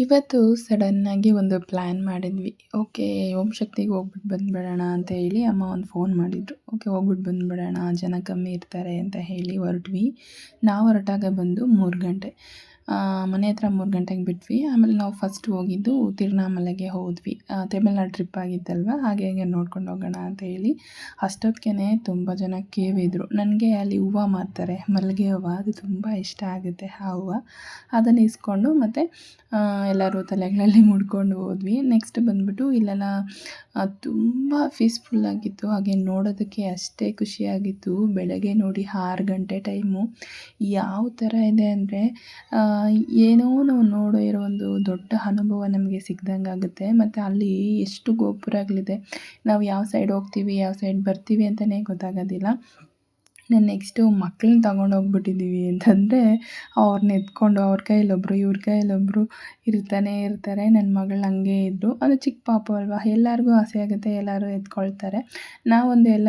ಇವತ್ತು ಸಡನ್ನಾಗಿ ಒಂದು ಪ್ಲ್ಯಾನ್ ಮಾಡಿದ್ವಿ. ಓಕೆ, ಓಂ ಶಕ್ತಿಗೆ ಹೋಗ್ಬಿಟ್ಟು ಬಂದುಬಿಡೋಣ ಅಂತ ಹೇಳಿ ಅಮ್ಮ ಒಂದು ಫೋನ್ ಮಾಡಿದರು. ಓಕೆ, ಹೋಗ್ಬಿಟ್ಟು ಬಂದುಬಿಡೋಣ, ಜನ ಕಮ್ಮಿ ಇರ್ತಾರೆ ಅಂತ ಹೇಳಿ ಹೊರಟ್ವಿ. ನಾವು ಹೊರಟಾಗ ಬಂದು 3 ಗಂಟೆ. ಮನೆ ಹತ್ರ 3 ಗಂಟೆಗೆ ಬಿಟ್ವಿ. ಆಮೇಲೆ ನಾವು ಫಸ್ಟ್ ಹೋಗಿದ್ದು ತಿರುವಣ್ಣಾಮಲೆಗೆ ಹೋದ್ವಿ. ತಮಿಳ್ನಾಡು ಟ್ರಿಪ್ ಆಗಿತ್ತಲ್ವ, ಹಾಗೆ ನೋಡ್ಕೊಂಡು ಹೋಗೋಣ ಅಂತ ಹೇಳಿ. ಅಷ್ಟೊತ್ತಿಗೆ ತುಂಬ ಜನ ಕೇವ್ ಇದ್ದರು. ನನಗೆ ಅಲ್ಲಿ ಹೂವು ಮಾರ್ತಾರೆ, ಮಲ್ಲಿಗೆ ಹೂವು, ಅದು ತುಂಬ ಇಷ್ಟ ಆಗುತ್ತೆ ಆ ಹೂವು. ಅದನ್ನು ಇಸ್ಕೊಂಡು ಮತ್ತು ಎಲ್ಲರೂ ತಲೆಗಳಲ್ಲಿ ಮುಡ್ಕೊಂಡು ಹೋದ್ವಿ. ನೆಕ್ಸ್ಟ್ ಬಂದುಬಿಟ್ಟು ಇಲ್ಲೆಲ್ಲ ತುಂಬ ಪೀಸ್ಫುಲ್ಲಾಗಿತ್ತು, ಹಾಗೆ ನೋಡೋದಕ್ಕೆ ಅಷ್ಟೇ ಖುಷಿಯಾಗಿತ್ತು. ಬೆಳಗ್ಗೆ ನೋಡಿ 6 ಗಂಟೆ ಟೈಮು ಯಾವ ಥರ ಇದೆ ಅಂದರೆ ಏನೋ ನಾವು ಇರೋ ಒಂದು ದೊಡ್ಡ ಅನುಭವ ನಮಗೆ ಸಿಕ್ದಂಗೆ ಆಗುತ್ತೆ. ಮತ್ತು ಅಲ್ಲಿ ಎಷ್ಟು ಗೋಪುರಗಳಿದೆ, ನಾವು ಯಾವ ಸೈಡ್ ಹೋಗ್ತೀವಿ ಯಾವ ಸೈಡ್ ಬರ್ತೀವಿ ಅಂತಲೇ ಗೊತ್ತಾಗೋದಿಲ್ಲ. ನೆಕ್ಸ್ಟು ಮಕ್ಕಳನ್ನ ತಗೊಂಡೋಗ್ಬಿಟ್ಟಿದ್ದೀವಿ ಅಂತಂದರೆ ಅವ್ರನ್ನ ಎತ್ಕೊಂಡು ಅವ್ರ ಕೈಯಲ್ಲೊಬ್ಬರು ಇವ್ರ ಕೈಯಲ್ಲೊಬ್ಬರು ಇರ್ತಾರೆ. ನನ್ನ ಮಗಳು ಹಂಗೆ ಇದ್ದರು. ಅದು ಚಿಕ್ಕ ಪಾಪು ಅಲ್ವಾ, ಎಲ್ಲರಿಗೂ ಆಸೆ ಆಗುತ್ತೆ, ಎಲ್ಲರೂ ಎತ್ಕೊಳ್ತಾರೆ. ಎಲ್ಲ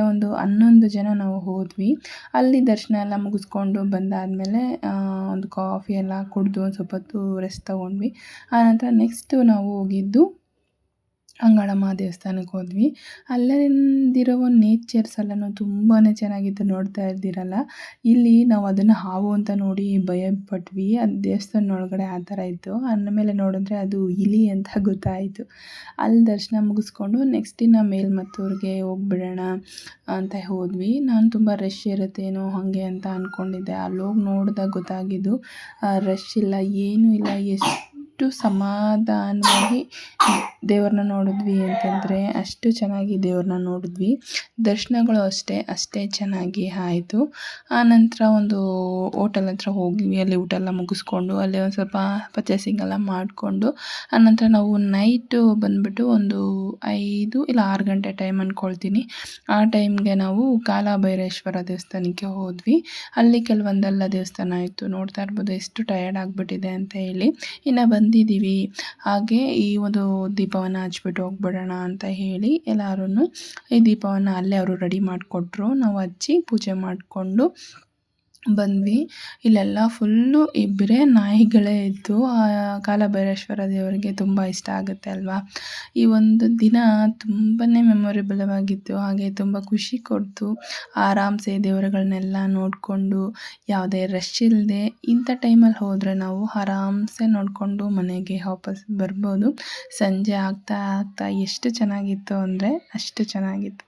ಒಂದು 11 ಜನ ನಾವು ಹೋದ್ವಿ. ಅಲ್ಲಿ ದರ್ಶನ ಎಲ್ಲ ಮುಗಿಸ್ಕೊಂಡು ಬಂದಾದಮೇಲೆ ಒಂದು ಕಾಫಿ ಎಲ್ಲ ಕುಡಿದು ಒಂದು ಸ್ವಲ್ಪ ಹೊತ್ತು ರೆಸ್ಟ್ ತೊಗೊಂಡ್ವಿ. ಆನಂತರ ನೆಕ್ಸ್ಟು ನಾವು ಹೋಗಿದ್ದು ಅಂಗಾಳಮ್ಮ ದೇವಸ್ಥಾನಕ್ಕೆ ಹೋದ್ವಿ. ಅಲ್ಲಿಂದಿರೋ ನೇಚರ್ಸ್ ಎಲ್ಲನೂ ತುಂಬಾ ಚೆನ್ನಾಗಿತ್ತು, ನೋಡ್ತಾ ಇದ್ದೀರಲ್ಲ. ಇಲ್ಲಿ ನಾವು ಅದನ್ನು ಹಾವು ಅಂತ ನೋಡಿ ಭಯಪಟ್ವಿ. ಅದು ದೇವಸ್ಥಾನ ಒಳಗಡೆ ಆ ಥರ ಇತ್ತು. ಆಮೇಲೆ ನೋಡಿದ್ರೆ ಅದು ಇಲಿ ಅಂತ ಗೊತ್ತಾಯಿತು. ಅಲ್ಲಿ ದರ್ಶನ ಮುಗಿಸ್ಕೊಂಡು ನೆಕ್ಸ್ಟ್ ದಿನ ಮೇಲ್ಮತ್ತೂರಿಗೆ ಹೋಗ್ಬಿಡೋಣ ಅಂತ ಹೋದ್ವಿ. ನಾನು ತುಂಬ ರಶ್ ಇರುತ್ತೇನೋ ಹಾಗೆ ಅಂತ ಅಂದ್ಕೊಂಡಿದ್ದೆ. ಅಲ್ಲೋಗಿ ನೋಡಿದಾಗ ಗೊತ್ತಾಗಿದ್ದು ರಶ್ ಇಲ್ಲ, ಏನೂ ಇಲ್ಲ, ಎಷ್ಟು ಸಮಾಧಾನವಾಗಿ ದೇವ್ರನ್ನ ನೋಡಿದ್ವಿ ಅಂತಂದರೆ ಅಷ್ಟು ಚೆನ್ನಾಗಿ ದೇವ್ರನ್ನ ನೋಡಿದ್ವಿ. ದರ್ಶನಗಳು ಅಷ್ಟೇ ಚೆನ್ನಾಗಿ ಆಯಿತು. ಆನಂತರ ಒಂದು ಹೋಟೆಲ್ ಹತ್ರ ಹೋದ್ವಿ. ಅಲ್ಲಿ ಊಟ ಎಲ್ಲ ಮುಗಿಸ್ಕೊಂಡು ಅಲ್ಲಿ ಒಂದು ಸ್ವಲ್ಪ ಪರ್ಚೇಸಿಂಗ್ ಎಲ್ಲ ಮಾಡಿಕೊಂಡು ಆನಂತರ ನಾವು ನೈಟು ಬಂದುಬಿಟ್ಟು ಒಂದು 5 ಇಲ್ಲ 6 ಗಂಟೆ ಟೈಮ್ ಅಂದ್ಕೊಳ್ತೀನಿ. ಆ ಟೈಮ್ಗೆ ನಾವು ಕಾಲಭೈರೇಶ್ವರ ದೇವಸ್ಥಾನಕ್ಕೆ ಹೋದ್ವಿ. ಅಲ್ಲಿ ಕೆಲವೊಂದೆಲ್ಲ ದೇವಸ್ಥಾನ ಇತ್ತು, ನೋಡ್ತಾ ಇರ್ಬೋದು ಎಷ್ಟು ಟಯರ್ಡ್ ಆಗಿಬಿಟ್ಟಿದೆ ಅಂತ ಹೇಳಿ. ಇನ್ನು ಬಂದಿದ್ದೀವಿ, ಹಾಗೆ ಈ ಒಂದು ದೀಪವನ್ನು ಹಚ್ಬಿಟ್ಟು ಹೋಗ್ಬಿಡೋಣ ಅಂತ ಹೇಳಿ ಎಲ್ಲರೂ ಈ ದೀಪವನ್ನು ಅಲ್ಲೇ ಅವರು ರೆಡಿ ಮಾಡಿಕೊಟ್ರು. ನಾವು ಹಚ್ಚಿ ಪೂಜೆ ಮಾಡಿಕೊಂಡು ಬಂದ್ವಿ. ಇಲ್ಲೆಲ್ಲ ಫುಲ್ಲು ಇಬ್ಬರೇ ನಾಯಿಗಳೇ ಇತ್ತು. ಕಾಲಭೈರೇಶ್ವರ ದೇವರಿಗೆ ತುಂಬ ಇಷ್ಟ ಆಗುತ್ತೆ ಅಲ್ವಾ. ಈ ಒಂದು ದಿನ ತುಂಬಾ ಮೆಮೊರೇಬಲ್ ಆಗಿತ್ತು, ಹಾಗೆ ತುಂಬ ಖುಷಿ ಕೊಡ್ತು. ಆರಾಮ್ಸೆ ದೇವರುಗಳನ್ನೆಲ್ಲ ನೋಡಿಕೊಂಡು ಯಾವುದೇ ರಶ್ ಇಲ್ಲದೆ ಇಂಥ ಟೈಮಲ್ಲಿ ಹೋದರೆ ನಾವು ಆರಾಮ್ಸೆ ನೋಡಿಕೊಂಡು ಮನೆಗೆ ವಾಪಸ್ ಬರ್ಬೋದು. ಸಂಜೆ ಆಗ್ತಾ ಎಷ್ಟು ಚೆನ್ನಾಗಿತ್ತು ಅಂದರೆ ಅಷ್ಟು ಚೆನ್ನಾಗಿತ್ತು.